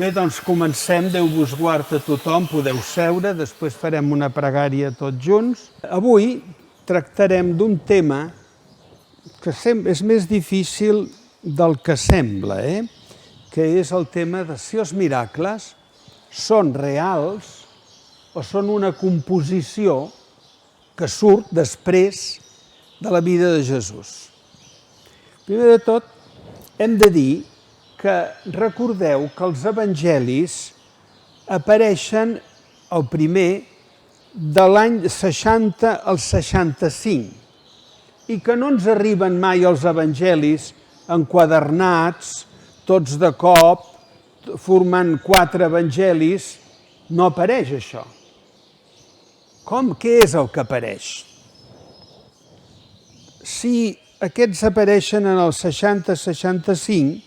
Bé, doncs comencem. Déu vos guard a tothom, podeu seure, després farem una pregària tots junts. Avui tractarem d'un tema que és més difícil del que sembla, que és el tema de si els miracles són reals o són una composició que surt després de la vida de Jesús. Primer de tot, hem de dir que recordeu que els evangelis apareixen el primer de l'any 60 al 65 i que no ens arriben mai els evangelis enquadernats, tots de cop, formant 4 evangelis. No apareix això. Què és el que apareix? Si aquests apareixen en el 60-65,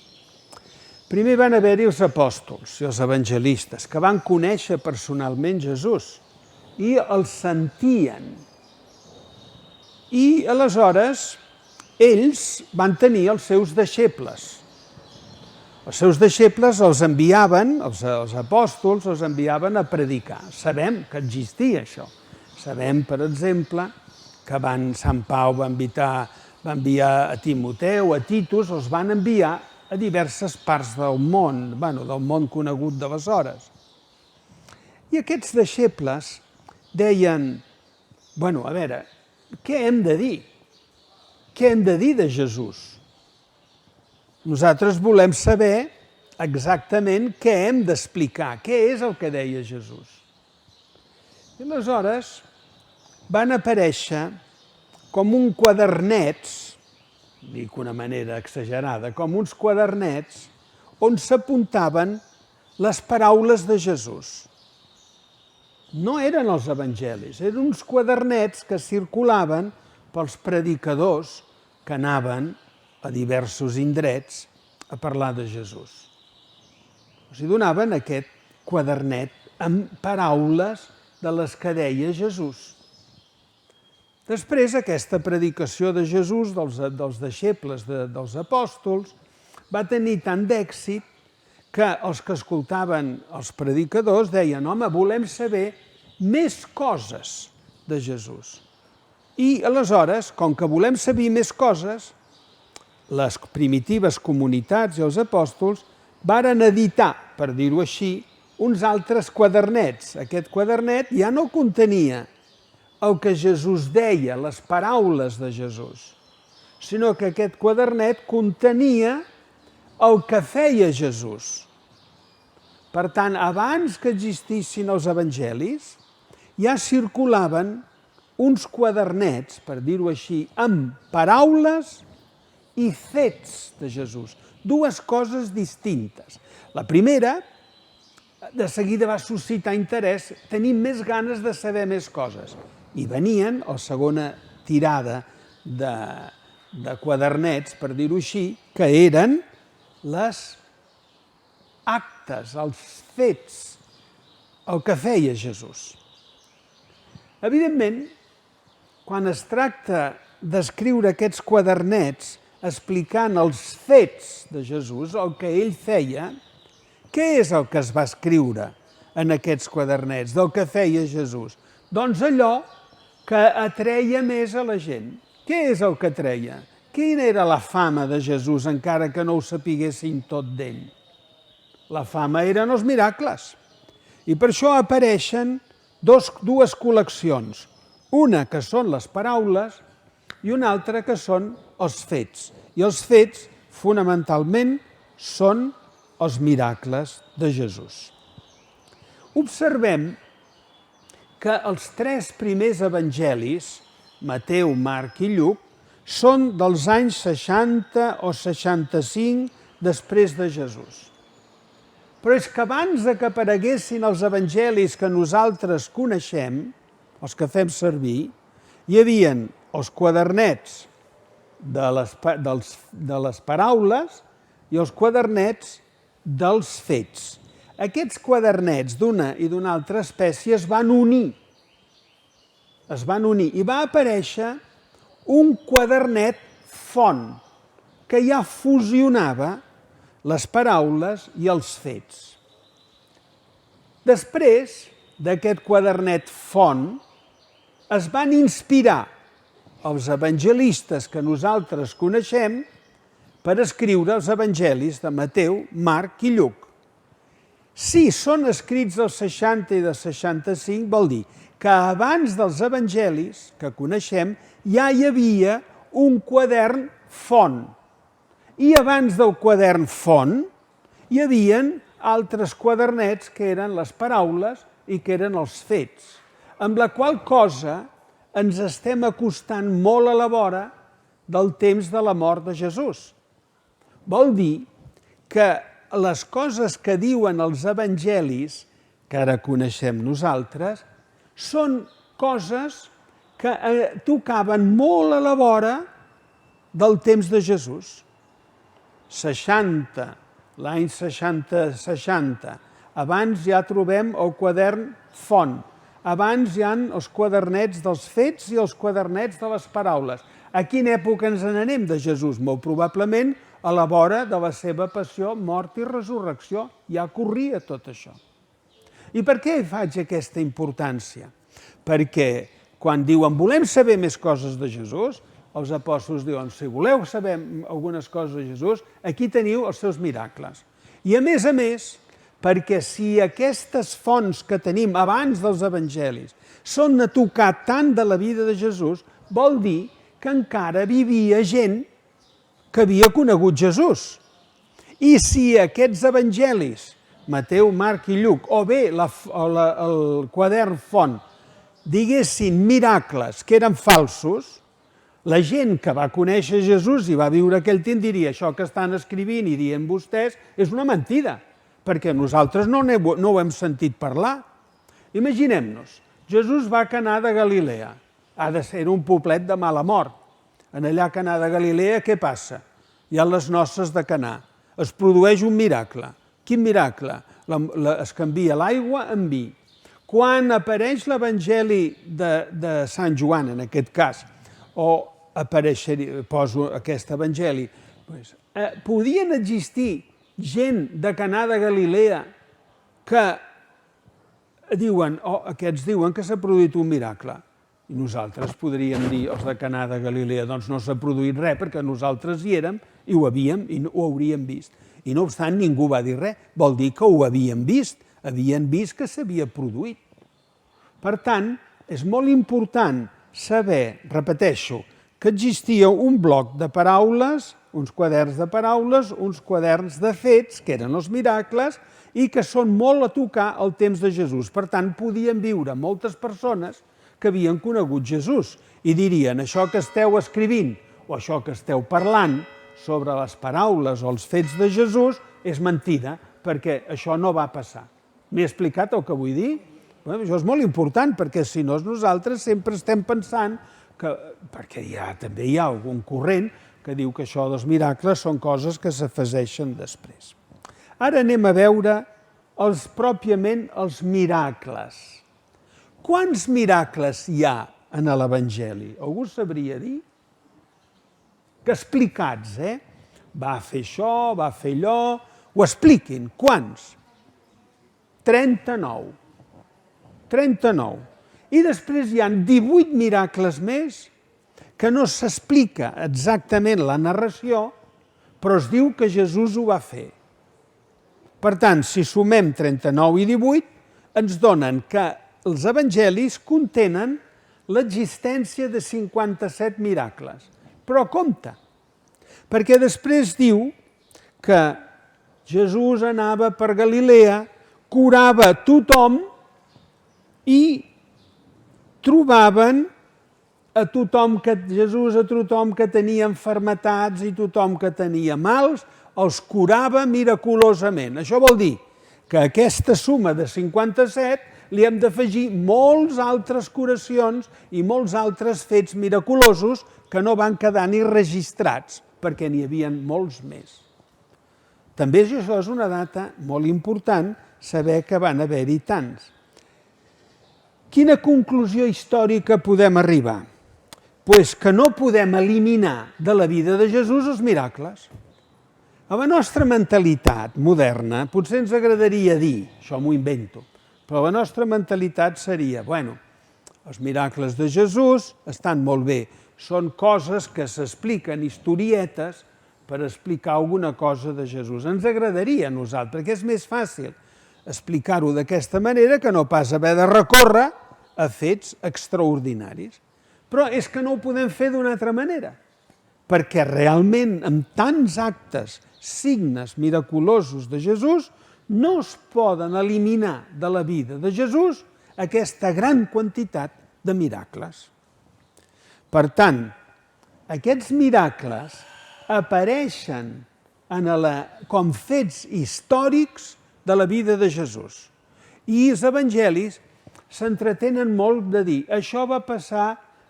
primer van haver-hi els apòstols i els evangelistes, que van conèixer personalment Jesús i el sentien. I aleshores ells van tenir els seus deixebles. Els seus deixebles els enviaven, els apòstols els enviaven a predicar. Sabem que existia això. Sabem, per exemple, que Sant Pau va enviar a Timoteu, a Titus, els van enviar a diverses parts del món, del món conegut d'aleshores. I aquests deixebles deien, a veure, què hem de dir? Què hem de dir de Jesús? Nosaltres volem saber exactament què hem d'explicar, què és el que deia Jesús. I aleshores van aparèixer com un quadernets, dic d'una manera exagerada, com uns quadernets on s'apuntaven les paraules de Jesús. No eren els evangelis, eren uns quadernets que circulaven pels predicadors que anaven a diversos indrets a parlar de Jesús. Els donaven aquest quadernet amb paraules de les que deia Jesús. Després, aquesta predicació de Jesús, dels deixebles dels apòstols, va tenir tant d'èxit que els que escoltaven els predicadors deien: home, volem saber més coses de Jesús. I aleshores, com que volem saber més coses, les primitives comunitats i els apòstols varen editar, per dir-ho així, uns altres quadernets. Aquest quadernet ja no contenia el que Jesús deia, les paraules de Jesús, sinó que aquest quadernet contenia el que feia Jesús. Per tant, abans que existissin els evangelis, ja circulaven uns quadernets, per dir-ho així, amb paraules i fets de Jesús. Dues coses distintes. La primera, de seguida va suscitar interès, tenim més ganes de saber més coses. I venien, la segona tirada de quadernets, per dir-ho així, que eren les actes, els fets, el que feia Jesús. Evidentment, quan es tracta d'escriure aquests quadernets explicant els fets de Jesús, el que ell feia, què és el que es va escriure en aquests quadernets del que feia Jesús? Doncs allò que atreia més a la gent. Què és el que atreia? Quina era la fama de Jesús, encara que no ho sapiguessin tot d'ell? La fama eren els miracles. I per això apareixen dues col·leccions. Una que són les paraules i una altra que són els fets. I els fets, fonamentalment, són els miracles de Jesús. Observem que els 3 primers evangelis, Mateu, Marc i Lluc, són dels anys 60 o 65 després de Jesús. Però és que abans que apareguessin els evangelis que nosaltres coneixem, els que fem servir, hi havia els quadernets de les paraules i els quadernets dels fets. Aquests quadernets d'una i d'una altra espècie es van unir i va aparèixer un quadernet font que ja fusionava les paraules i els fets. Després d'aquest quadernet font, es van inspirar els evangelistes que nosaltres coneixem per escriure els evangelis de Mateu, Marc i Lluc. Si són escrits dels 60 i dels 65, vol dir que abans dels evangelis que coneixem ja hi havia un quadern font. I abans del quadern font hi havien altres quadernets que eren les paraules i que eren els fets, amb la qual cosa ens estem acostant molt a la vora del temps de la mort de Jesús. Vol dir que les coses que diuen els evangelis, que ara coneixem nosaltres, són coses que tocaven molt a la vora del temps de Jesús. 60, l'any 60. Abans ja trobem el quadern font. Abans hi ha els quadernets dels fets i els quadernets de les paraules. A quina època ens n'anem de Jesús? Molt probablement a la vora de la seva passió, mort i resurrecció. Ja corria tot això. I per què faig aquesta importància? Perquè quan diuen volem saber més coses de Jesús, els apòstols diuen si voleu saber algunes coses de Jesús, aquí teniu els seus miracles. I a més, perquè si aquestes fonts que tenim abans dels evangelis són a tocar tant de la vida de Jesús, vol dir que encara vivia gent que havia conegut Jesús. I si aquests evangelis, Mateu, Marc i Lluc, o bé el quadern font, diguessin miracles que eren falsos, la gent que va conèixer Jesús i va viure aquell temps diria això que estan escrivint i dient vostès és una mentida, perquè nosaltres no ho hem sentit parlar. Imaginem-nos, Jesús va a Caná de Galilea, ha de ser un poblet de mala mort. En allà a Caná de Galilea què passa? Hi ha les noces de Caná, es produeix un miracle. Quin miracle? Es canvia l'aigua en vi. Quan apareix l'Evangeli de Sant Joan, en aquest cas, o poso aquest evangeli, podien existir gent de Caná de Galilea que diuen, aquests diuen que s'ha produït un miracle. I nosaltres podríem dir, els de Caná de Galilea, doncs no s'ha produït res perquè nosaltres hi érem i ho hauríem vist. I no obstant, ningú va dir res, vol dir que ho havien vist que s'havia produït. Per tant, és molt important saber, repeteixo, que existia un bloc de paraules, uns quaderns de paraules, uns quaderns de fets, que eren els miracles, i que són molt a tocar el temps de Jesús. Per tant, podien viure moltes persones que havien conegut Jesús i dirien això que esteu escrivint o això que esteu parlant sobre les paraules o els fets de Jesús és mentida, perquè això no va passar. M'he explicat el que vull dir? Això és molt important, perquè si no nosaltres sempre estem pensant que, perquè també hi ha algun corrent que diu que això dels miracles són coses que s'afegeixen després. Ara anem a veure pròpiament els miracles. Quants miracles hi ha en l'Evangeli? Algú sabria dir? Que explicats, Va fer això, va fer allò... Ho expliquin. Quants? 39. 39. I després hi ha 18 miracles més que no s'explica exactament la narració, però es diu que Jesús ho va fer. Per tant, si sumem 39 i 18, ens donen que els evangelis contenen l'existència de 57 miracles. Però compte, perquè després diu que Jesús anava per Galilea, curava tothom i trobaven a tothom que tenia malalties i tothom que tenia mals, els curava miraculosament. Això vol dir que a aquesta suma de 57 li hem d'afegir molts altres curacions i molts altres fets miraculosos que no van quedar ni registrats, perquè n'hi havia molts més. També això és una data molt important, saber que van haver-hi tants. Quina conclusió històrica podem arribar? Doncs que no podem eliminar de la vida de Jesús els miracles. A la nostra mentalitat moderna potser ens agradaria dir, això m'ho invento, Però la nostra mentalitat seria, bueno, els miracles de Jesús estan molt bé, són coses que s'expliquen, historietes, per explicar alguna cosa de Jesús. Ens agradaria a nosaltres, perquè és més fàcil explicar-ho d'aquesta manera que no pas haver de recórrer a fets extraordinaris. Però és que no ho podem fer d'una altra manera, perquè realment amb tants actes, signes miraculosos de Jesús, no es poden eliminar de la vida de Jesús aquesta gran quantitat de miracles. Per tant, aquests miracles apareixen com fets històrics de la vida de Jesús. I els evangelis s'entretenen molt de dir això va passar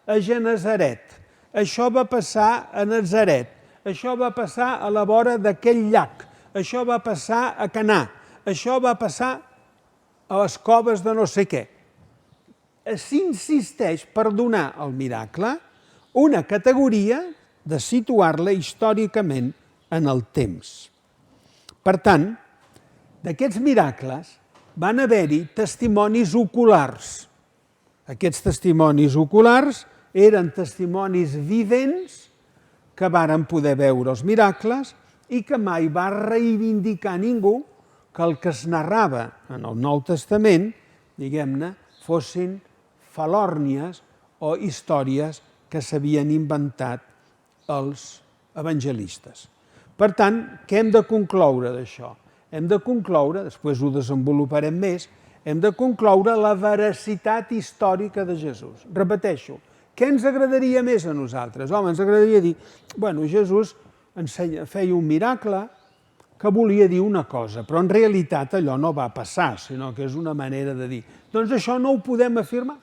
a Genesaret, això va passar a Nazaret, això va passar a la vora d'aquell llac, això va passar a Canà, això va passar a les coves de no sé què. S'insisteix per donar al miracle una categoria de situar-la històricament en el temps. Per tant, d'aquests miracles van haver-hi testimonis oculars. Aquests testimonis oculars eren testimonis vivents que varen poder veure els miracles i que mai va reivindicar ningú que el que es narrava en el Nou Testament, diguem-ne, fossin falòrnies o històries que s'havien inventat els evangelistes. Per tant, què hem de concloure d'això? Hem de concloure, després ho desenvoluparem més, hem de concloure la veracitat històrica de Jesús. Repeteixo, què ens agradaria més a nosaltres? Home, ens agradaria dir, bueno, Jesús feia un miracle que volia dir una cosa, però en realitat allò no va passar, sinó que és una manera de dir. Doncs això no ho podem afirmar,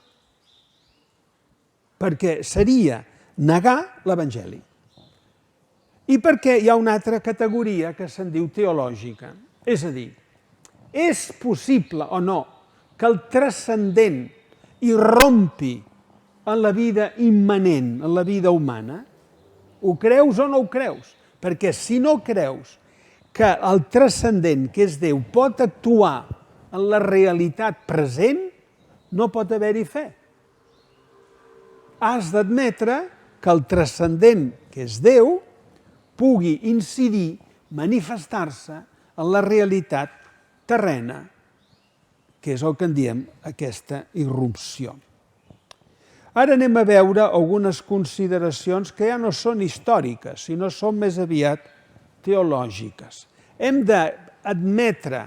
perquè seria negar l'Evangeli. I perquè hi ha una altra categoria que se'n diu teològica. És a dir, és possible o no que el transcendent irrompi en la vida immanent, en la vida humana? Ho creus o no ho creus? Perquè si no creus que el transcendent, que és Déu, pot actuar en la realitat present, no pot haver-hi fe. Has d'admetre que el transcendent, que és Déu, pugui incidir, manifestar-se en la realitat terrena, que és el que en diem aquesta irrupció. Ara anem a veure algunes consideracions que ja no són històriques, sinó són més aviat teològiques. Hem d'admetre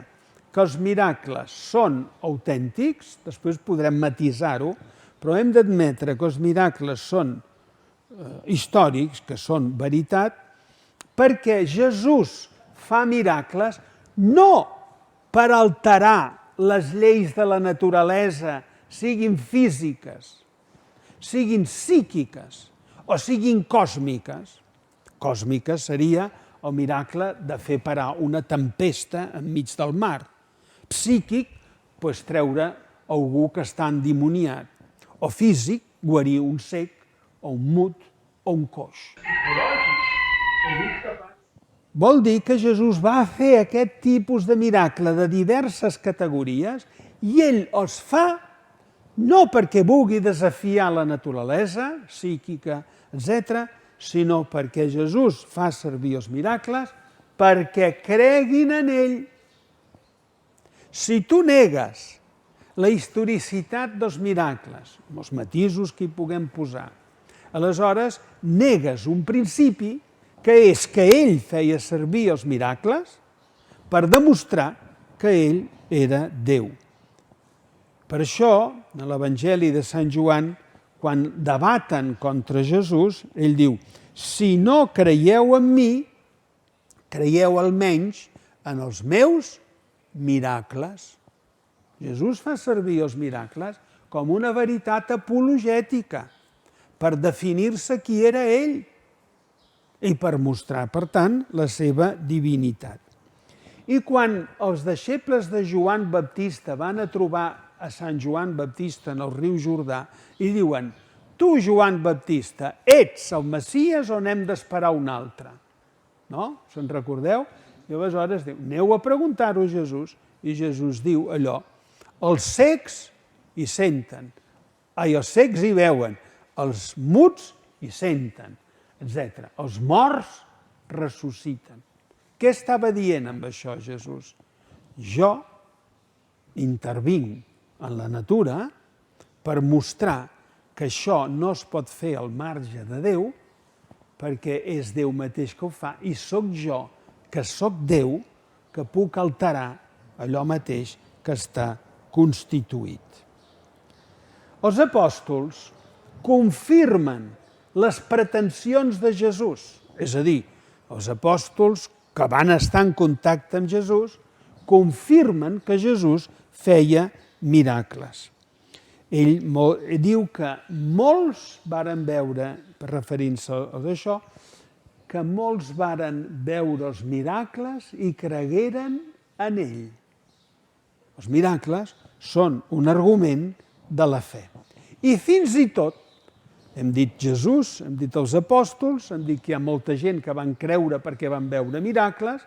que els miracles són autèntics, després podrem matisar-ho, però hem d'admetre que els miracles són històrics, que són veritat, perquè Jesús fa miracles no per alterar les lleis de la naturalesa, siguin físiques, siguin psíquiques o siguin còsmiques. Còsmiques seria el miracle de fer parar una tempesta enmig del mar. Psíquic, doncs treure algú que està endimoniat. O físic, guarir un cec, o un mut, o un coix. Vol dir que Jesús va fer aquest tipus de miracle de diverses categories i ell els fa no perquè vulgui desafiar la naturalesa psíquica, etc., sinó perquè Jesús fa servir els miracles perquè creguin en ell. Si tu negues la historicitat dels miracles, amb els matisos que hi puguem posar, aleshores negues un principi que és que ell feia servir els miracles per demostrar que ell era Déu. Per això, en l'Evangeli de Sant Joan, quan debaten contra Jesús, ell diu, si no creieu en mi, creieu almenys en els meus miracles. Jesús fa servir els miracles com una veritat apologètica per definir-se qui era ell i per mostrar, per tant, la seva divinitat. I quan els deixebles de Joan Baptista van a trobar a Sant Joan Baptista en el riu Jordà i diuen, tu, Joan Baptista, ets el Messies o n'hem d'esperar un altre? No? Se'n recordeu? I aleshores diu, aneu a preguntar-ho a Jesús, i Jesús diu allò, Els cecs hi senten, els cecs hi veuen, els muts hi senten, etc. Els morts ressusciten. Què estava dient amb això Jesús? Jo intervinc en la natura per mostrar que això no es pot fer al marge de Déu, perquè és Déu mateix que ho fa, i sóc jo, que sóc Déu, que puc alterar allò mateix que està constituït. Els apòstols confirmen les pretensions de Jesús, és a dir, els apòstols que van estar en contacte amb Jesús confirmen que Jesús feia miracles. Ell diu que molts varen veure, referint-se a això, que molts varen veure els miracles i cregueren en ell. Els miracles són un argument de la fe. I fins i tot, hem dit Jesús, hem dit els apòstols, hem dit que hi ha molta gent que van creure perquè van veure miracles,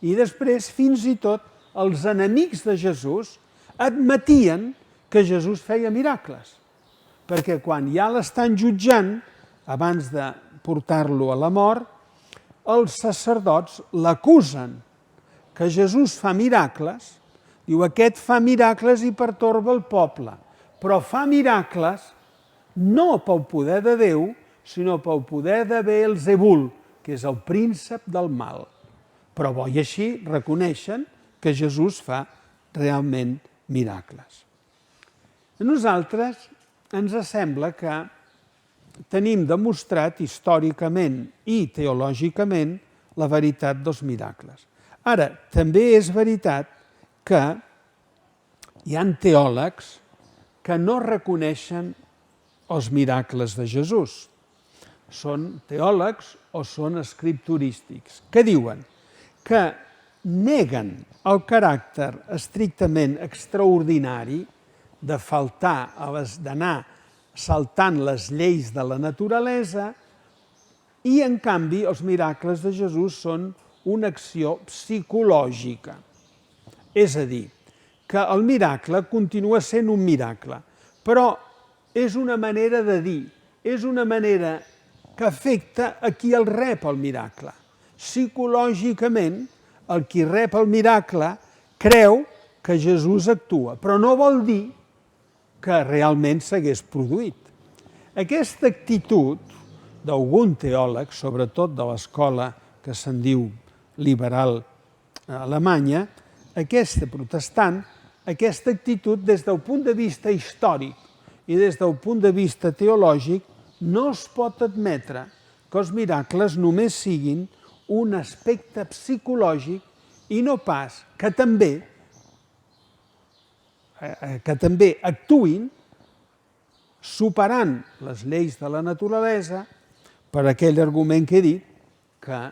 i després, fins i tot, els enemics de Jesús admetien que Jesús feia miracles, perquè quan ja l'estan jutjant, abans de portar-lo a la mort, els sacerdots l'acusen que Jesús fa miracles, diu, aquest fa miracles i pertorba el poble, però fa miracles no pel poder de Déu, sinó pel poder de Beelzebul, que és el príncep del mal. Però bo i així reconeixen que Jesús fa realment miracles. A nosaltres ens sembla que tenim demostrat històricament i teològicament la veritat dels miracles. Ara, també és veritat que hi ha teòlegs que no reconeixen els miracles de Jesús. Són teòlegs o són escripturístics, que diuen que neguen el caràcter estrictament extraordinari de faltar, d'anar saltant les lleis de la naturalesa, i en canvi els miracles de Jesús són una acció psicològica. És a dir, que el miracle continua sent un miracle, però és una manera de dir, és una manera que afecta a qui el rep el miracle. Psicològicament, el qui rep el miracle creu que Jesús actua, però no vol dir que realment s'hagués produït. Aquesta actitud d'algun teòleg, sobretot de l'escola que se'n diu liberal alemanya, aquesta protestant, aquesta actitud des del punt de vista històric i des del punt de vista teològic no es pot admetre que els miracles només siguin un aspecte psicològic i no pas que també actuïn superant les lleis de la naturalesa per aquell argument que he dit, que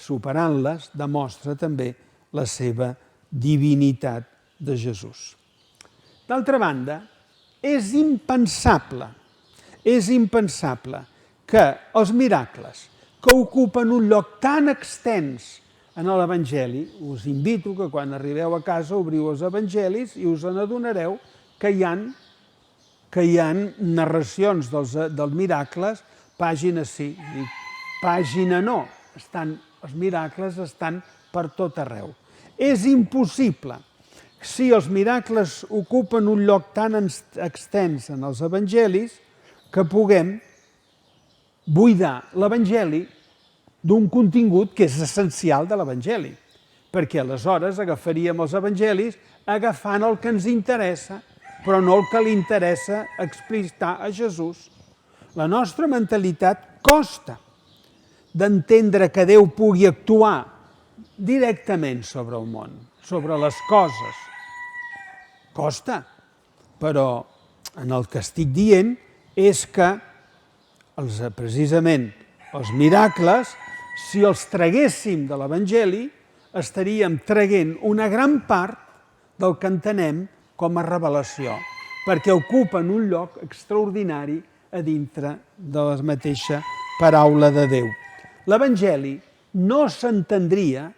superant-les demostra també la seva divinitat de Jesús. D'altra banda, és impensable que els miracles que ocupen un lloc tan extens en l'Evangeli, us invito que quan arribeu a casa obriu els Evangelis i us n'adonareu que hi ha narracions dels miracles, pàgina sí, pàgina no, els miracles estan per tot arreu. És impossible, si els miracles ocupen un lloc tan extens en els Evangelis, que puguem buidar l'Evangeli d'un contingut que és essencial de l'Evangeli, perquè aleshores agafaríem els Evangelis agafant el que ens interessa, però no el que li interessa explicitar a Jesús. La nostra mentalitat costa d'entendre que Déu pugui actuar directament sobre el món, sobre les coses. Costa, però en el que estic dient és que precisament els miracles, si els traguéssim de l'Evangeli, estaríem traguent una gran part del que entenem com a revelació, perquè ocupen un lloc extraordinari a dintre de la mateixa paraula de Déu. L'Evangeli no s'entendria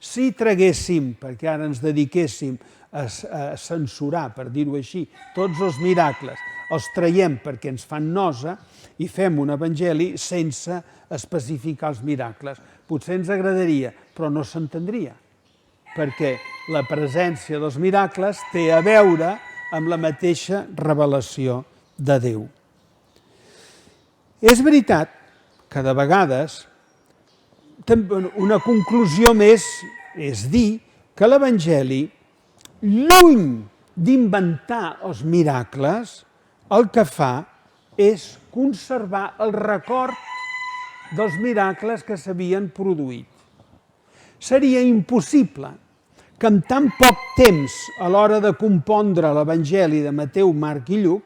si traguéssim, perquè ara ens dediquéssim a censurar, per dir-ho així, tots els miracles, els traiem perquè ens fan nosa i fem un evangeli sense especificar els miracles. Potser ens agradaria, però no s'entendria, perquè la presència dels miracles té a veure amb la mateixa revelació de Déu. És veritat que de vegades una conclusió més és dir que l'Evangeli, lluny d'inventar els miracles, el que fa és conservar el record dels miracles que s'havien produït. Seria impossible que en tan poc temps, a l'hora de compondre l'Evangeli de Mateu, Marc i Lluc,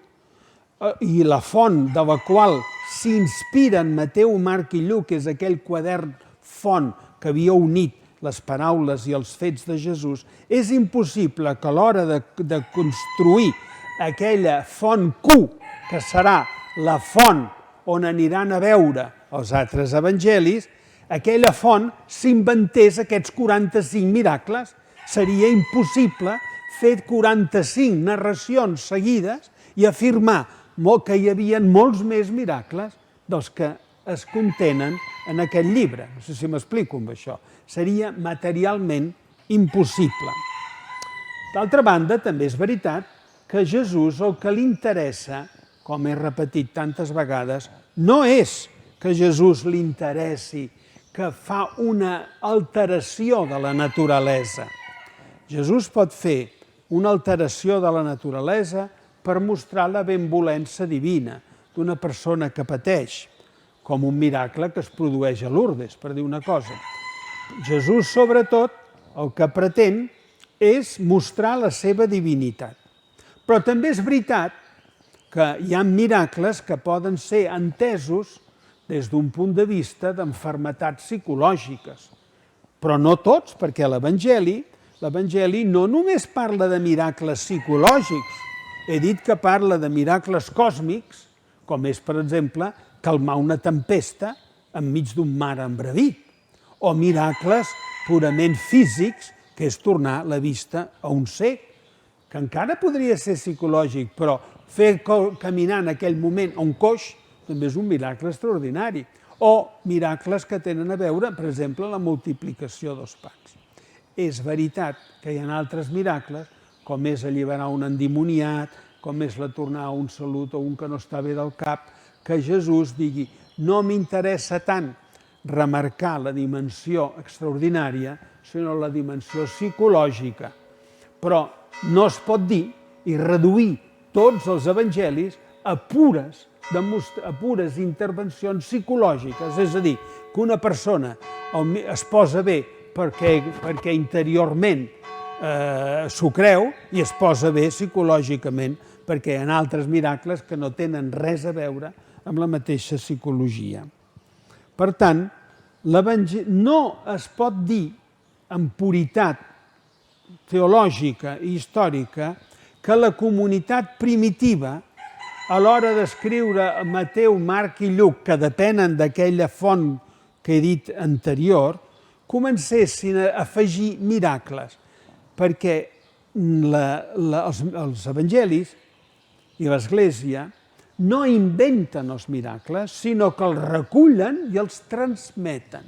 i la font de la qual s'inspiren Mateu, Marc i Lluc, és aquell quadern font que havia unit les paraules i els fets de Jesús, és impossible que a l'hora de construir aquella font Q, que serà la font on aniran a veure els altres evangelis, aquella font s'inventés aquests 45 miracles. Seria impossible fer 45 narracions seguides i afirmar que hi havia molts més miracles dels que es contenen en aquest llibre. No sé si m'explico amb això. Seria materialment impossible. D'altra banda, també és veritat que a Jesús el que li interessa, com he repetit tantes vegades, no és que a Jesús li interessi que fa una alteració de la naturalesa. Jesús pot fer una alteració de la naturalesa per mostrar la benvolença divina d'una persona que pateix, com un miracle que es produeix a Lourdes, per dir una cosa. Jesús, sobretot, el que pretén és mostrar la seva divinitat. Però també és veritat que hi ha miracles que poden ser entesos des d'un punt de vista d'enfermetats psicològiques. Però no tots, perquè l'Evangeli no només parla de miracles psicològics. He dit que parla de miracles còsmics, com és, per exemple, calmar una tempesta enmig d'un mar embravit, o miracles purament físics, que és tornar la vista a un cec, que encara podria ser psicològic, però fer caminar en aquell moment a un coix també és un miracle extraordinari. O miracles que tenen a veure, per exemple, la multiplicació dels pans. És veritat que hi ha altres miracles, com és alliberar un endimoniat, com és la tornar a un salut o un que no està bé del cap, que Jesús digui, no m'interessa tant remarcar la dimensió extraordinària, sinó la dimensió psicològica. Però no es pot dir i reduir tots els evangelis a pures intervencions psicològiques. És a dir, que una persona es posa bé perquè interiorment s'ho creu i es posa bé psicològicament perquè hi ha altres miracles que no tenen res a veure amb la mateixa psicologia. Per tant, no es pot dir amb puritat teològica i històrica que la comunitat primitiva, a l'hora d'escriure Mateu, Marc i Lluc, que depenen d'aquella font que he dit anterior, comencessin a afegir miracles, perquè els evangelis i l'Església no inventen els miracles, sinó que els recullen i els transmeten.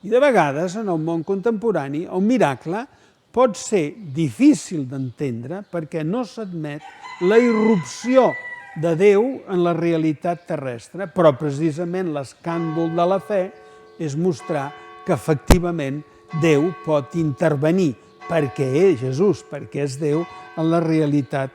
I de vegades, en el món contemporani, el miracle pot ser difícil d'entendre perquè no s'admet la irrupció de Déu en la realitat terrestre, però precisament l'escàndol de la fe és mostrar que efectivament Déu pot intervenir perquè és Jesús, perquè és Déu, en la realitat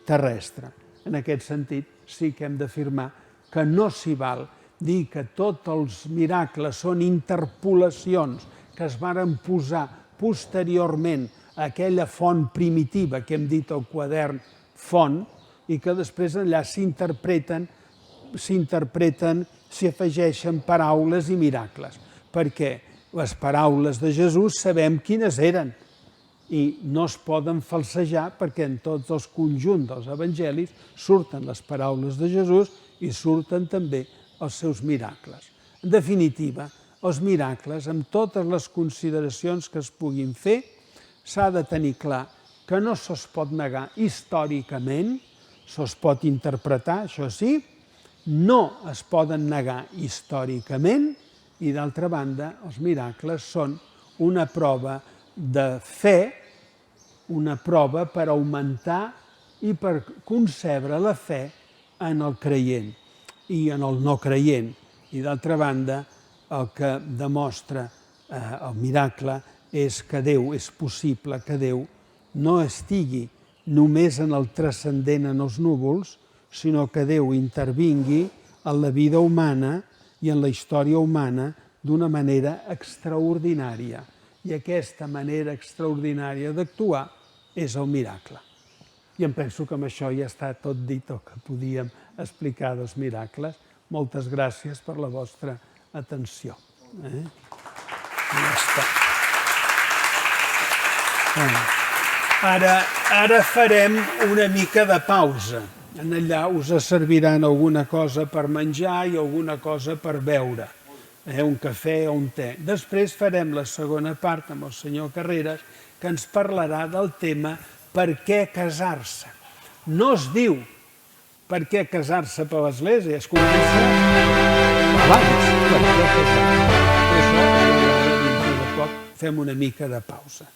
terrestre. En aquest sentit, sí que hem d'afirmar que no s'hi val dir que tots els miracles són interpolacions que es varen posar posteriorment a aquella font primitiva que hem dit al quadern font i que després allà s'interpreten, s'hi afegeixen paraules i miracles, perquè les paraules de Jesús sabem quines eren i no es poden falsejar perquè en tots els conjunts dels evangelis surten les paraules de Jesús i surten també els seus miracles. En definitiva, els miracles, amb totes les consideracions que es puguin fer, s'ha de tenir clar que no se'ls pot negar històricament, se'ls pot interpretar, això sí, no es poden negar històricament, i d'altra banda, els miracles són una prova de fe, una prova per augmentar i per concebre la fe en el creient i en el no creient. I d'altra banda, el que demostra el miracle és que Déu, és possible que Déu no estigui només en el transcendent, en els núvols, sinó que Déu intervingui en la vida humana i en la història humana d'una manera extraordinària. I aquesta manera extraordinària d'actuar és el miracle. I em penso que amb això ja està tot dit el que podíem explicar dels miracles. Moltes gràcies per la vostra atenció. Ja està. Ara farem una mica de pausa. Allà us serviran alguna cosa per menjar i alguna cosa per beure, un cafè o un te. Després farem la segona part amb el senyor Carreras, que ens parlarà del tema per què casar-se. No es diu per què casar-se per l'església, es comença abans, per què casar-se. Per això, dintre de poc, fem una mica de pausa.